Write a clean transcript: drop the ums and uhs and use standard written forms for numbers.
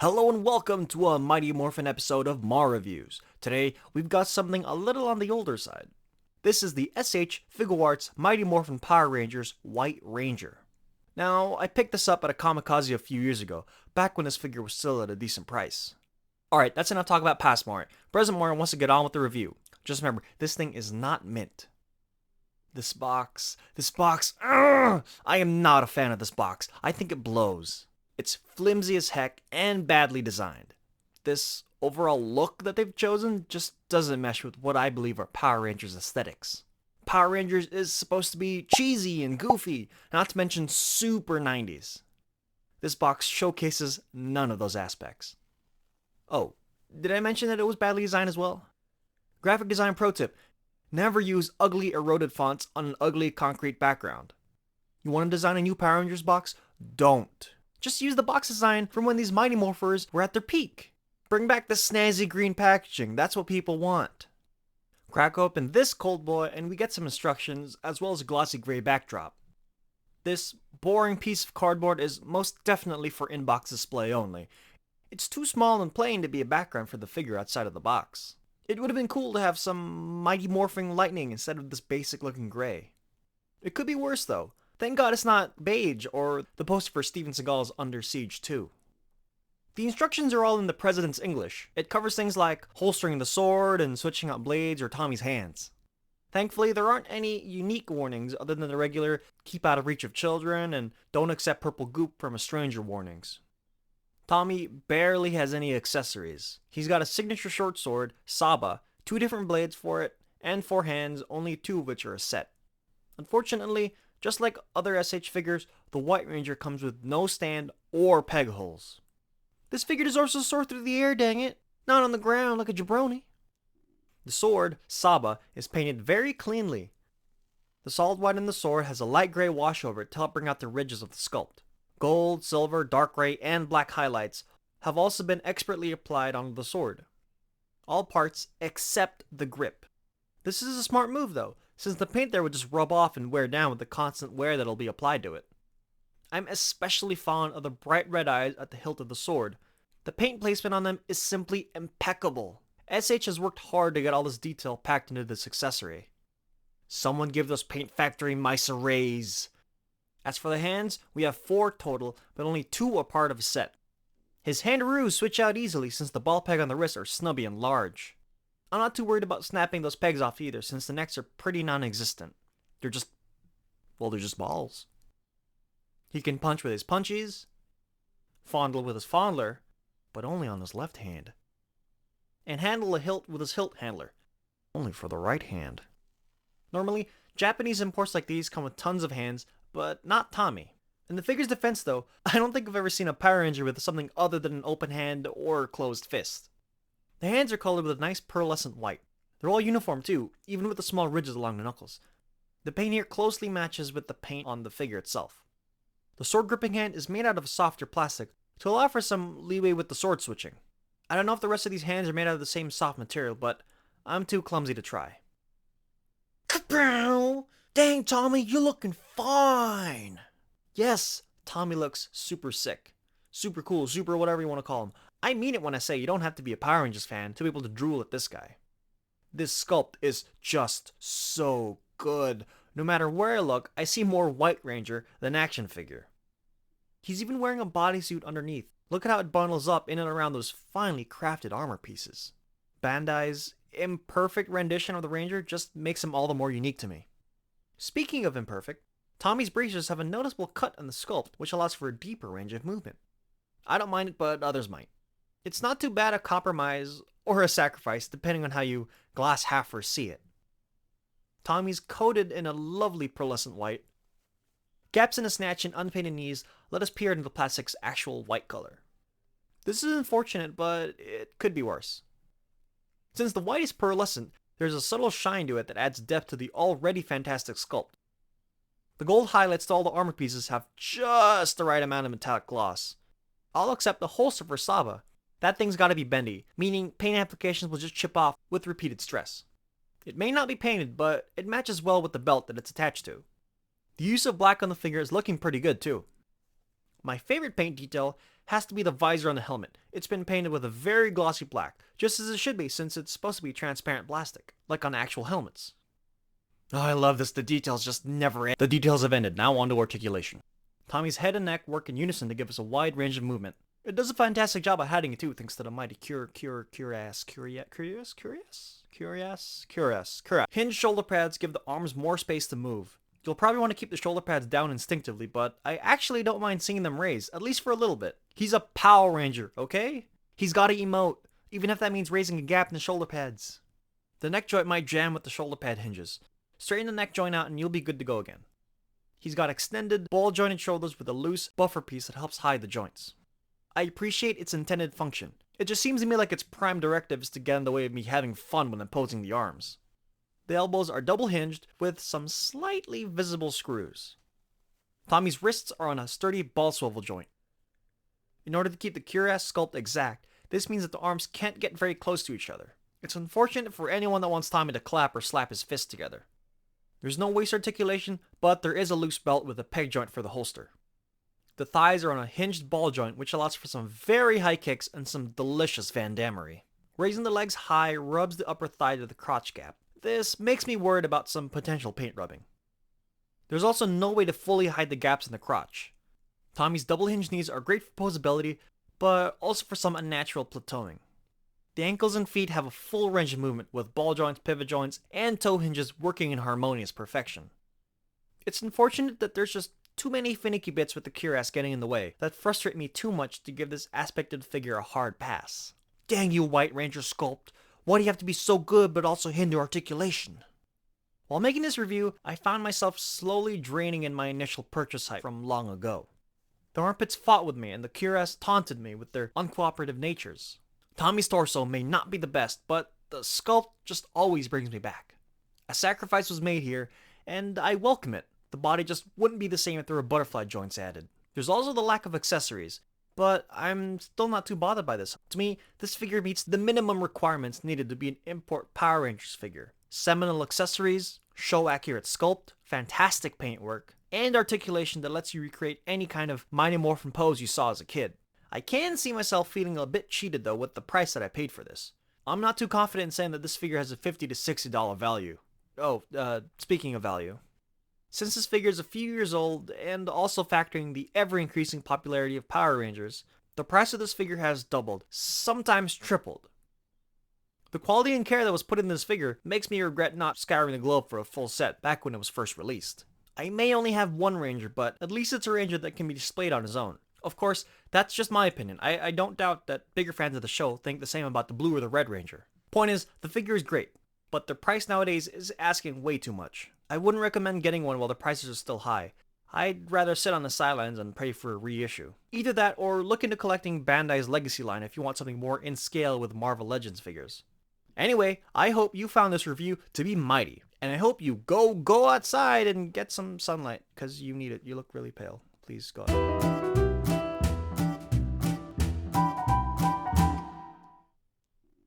Hello and welcome to a Mighty Morphin episode of Mar Reviews. Today, we've got something a little on the older side. This is the SH Figuarts Mighty Morphin Power Rangers White Ranger. Now, I picked this up at a Kamikaze a few years ago, back when this figure was still at a decent price. Alright, that's enough talk about past Mario. Present Mario wants to get on with the review. Just remember, this thing is not mint. This box, ugh! I am not a fan of this box. I think it blows. It's flimsy as heck and badly designed. This overall look that they've chosen just doesn't mesh with what I believe are Power Rangers aesthetics. Power Rangers is supposed to be cheesy and goofy, not to mention super 90s. This box showcases none of those aspects. Oh, did I mention that it was badly designed as well? Graphic design pro tip: never use ugly eroded fonts on an ugly concrete background. You want to design a new Power Rangers box? Don't. Just use the box design from when these Mighty Morphers were at their peak. Bring back the snazzy green packaging, that's what people want. Crack open this cold boy and we get some instructions as well as a glossy gray backdrop. This boring piece of cardboard is most definitely for in-box display only. It's too small and plain to be a background for the figure outside of the box. It would have been cool to have some Mighty Morphing lightning instead of this basic looking gray. It could be worse though. Thank God it's not beige or the poster for Steven Seagal's Under Siege 2. The instructions are all in the President's English. It covers things like holstering the sword and switching out blades or Tommy's hands. Thankfully, there aren't any unique warnings other than the regular keep out of reach of children and don't accept purple goop from a stranger warnings. Tommy barely has any accessories. He's got a signature short sword, Saba, 2 different blades for it, and 4 hands, only 2 of which are a set. Unfortunately, just like other SH figures, the White Ranger comes with no stand or peg holes. This figure deserves to soar through the air, dang it, not on the ground like a jabroni. The sword, Saba, is painted very cleanly. The solid white in the sword has a light gray wash over it to help bring out the ridges of the sculpt. Gold, silver, dark gray, and black highlights have also been expertly applied onto the sword. All parts except the grip. This is a smart move though, since the paint there would just rub off and wear down with the constant wear that'll be applied to it. I'm especially fond of the bright red eyes at the hilt of the sword. The paint placement on them is simply impeccable. SH has worked hard to get all this detail packed into this accessory. Someone give those paint factory mice a raise. As for the hands, we have 4 total, but only 2 are part of a set. His handaroos switch out easily since the ball peg on the wrists are snubby and large. I'm not too worried about snapping those pegs off either, since the necks are pretty non-existent. They're just balls. He can punch with his punchies, fondle with his fondler, but only on his left hand, and handle a hilt with his hilt handler, only for the right hand. Normally, Japanese imports like these come with tons of hands, but not Tommy. In the figure's defense though, I don't think I've ever seen a Power Ranger with something other than an open hand or closed fist. The hands are colored with a nice pearlescent white. They're all uniform too, even with the small ridges along the knuckles. The paint here closely matches with the paint on the figure itself. The sword gripping hand is made out of a softer plastic to allow for some leeway with the sword switching. I don't know if the rest of these hands are made out of the same soft material, but I'm too clumsy to try. Kapow! Dang, Tommy, you're looking fine! Yes, Tommy looks super sick. Super cool, super whatever you want to call him. I mean it when I say you don't have to be a Power Rangers fan to be able to drool at this guy. This sculpt is just so good. No matter where I look, I see more White Ranger than action figure. He's even wearing a bodysuit underneath. Look at how it bundles up in and around those finely crafted armor pieces. Bandai's imperfect rendition of the Ranger just makes him all the more unique to me. Speaking of imperfect, Tommy's braces have a noticeable cut in the sculpt, which allows for a deeper range of movement. I don't mind it, but others might. It's not too bad a compromise or a sacrifice, depending on how you glass half or see it. Tommy's coated in a lovely pearlescent white. Gaps in the snatch and unpainted knees let us peer into the plastic's actual white color. This is unfortunate, but it could be worse. Since the white is pearlescent, there's a subtle shine to it that adds depth to the already fantastic sculpt. The gold highlights to all the armor pieces have just the right amount of metallic gloss. All except the holster for Saba. That thing's gotta be bendy, meaning paint applications will just chip off with repeated stress. It may not be painted, but it matches well with the belt that it's attached to. The use of black on the figure is looking pretty good too. My favorite paint detail has to be the visor on the helmet. It's been painted with a very glossy black, just as it should be since it's supposed to be transparent plastic, like on actual helmets. Oh, I love this, the details just never end. The details have ended, now on to articulation. Tommy's head and neck work in unison to give us a wide range of movement. It does a fantastic job of hiding it too, thanks to the mighty cuirass. Hinged shoulder pads give the arms more space to move. You'll probably want to keep the shoulder pads down instinctively, but I actually don't mind seeing them raised, at least for a little bit. He's a Power Ranger, okay? He's gotta emote, even if that means raising a gap in the shoulder pads. The neck joint might jam with the shoulder pad hinges. Straighten the neck joint out and you'll be good to go again. He's got extended, ball-jointed shoulders with a loose buffer piece that helps hide the joints. I appreciate its intended function. It just seems to me like its prime directive is to get in the way of me having fun when imposing the arms. The elbows are double hinged with some slightly visible screws. Tommy's wrists are on a sturdy ball swivel joint. In order to keep the cuirass sculpt exact, this means that the arms can't get very close to each other. It's unfortunate for anyone that wants Tommy to clap or slap his fists together. There's no waist articulation, but there is a loose belt with a peg joint for the holster. The thighs are on a hinged ball joint, which allows for some very high kicks and some delicious Van Dammery. Raising the legs high rubs the upper thigh to the crotch gap. This makes me worried about some potential paint rubbing. There's also no way to fully hide the gaps in the crotch. Tommy's double hinged knees are great for posability, but also for some unnatural platooing. The ankles and feet have a full range of movement, with ball joints, pivot joints, and toe hinges working in harmonious perfection. It's unfortunate that there's just too many finicky bits with the cuirass getting in the way that frustrate me too much to give this aspected figure a hard pass. Dang you, White Ranger sculpt. Why do you have to be so good but also hinder articulation? While making this review, I found myself slowly draining in my initial purchase hype from long ago. The armpits fought with me and the cuirass taunted me with their uncooperative natures. Tommy's torso may not be the best, but the sculpt just always brings me back. A sacrifice was made here, and I welcome it. The body just wouldn't be the same if there were butterfly joints added. There's also the lack of accessories, but I'm still not too bothered by this. To me, this figure meets the minimum requirements needed to be an import Power Rangers figure. Seminal accessories, show-accurate sculpt, fantastic paintwork, and articulation that lets you recreate any kind of Mighty Morphin pose you saw as a kid. I can see myself feeling a bit cheated though with the price that I paid for this. I'm not too confident in saying that this figure has a $50 to $60 value. Oh, speaking of value. Since this figure is a few years old, and also factoring the ever-increasing popularity of Power Rangers, the price of this figure has doubled, sometimes tripled. The quality and care that was put in this figure makes me regret not scouring the globe for a full set back when it was first released. I may only have one Ranger, but at least it's a Ranger that can be displayed on his own. Of course, that's just my opinion. I don't doubt that bigger fans of the show think the same about the Blue or the Red Ranger. Point is, the figure is great, but the price nowadays is asking way too much. I wouldn't recommend getting one while the prices are still high. I'd rather sit on the sidelines and pray for a reissue. Either that or look into collecting Bandai's Legacy line if you want something more in scale with Marvel Legends figures. Anyway, I hope you found this review to be mighty, and I hope you go outside and get some sunlight, because you need it. You look really pale. Please go out.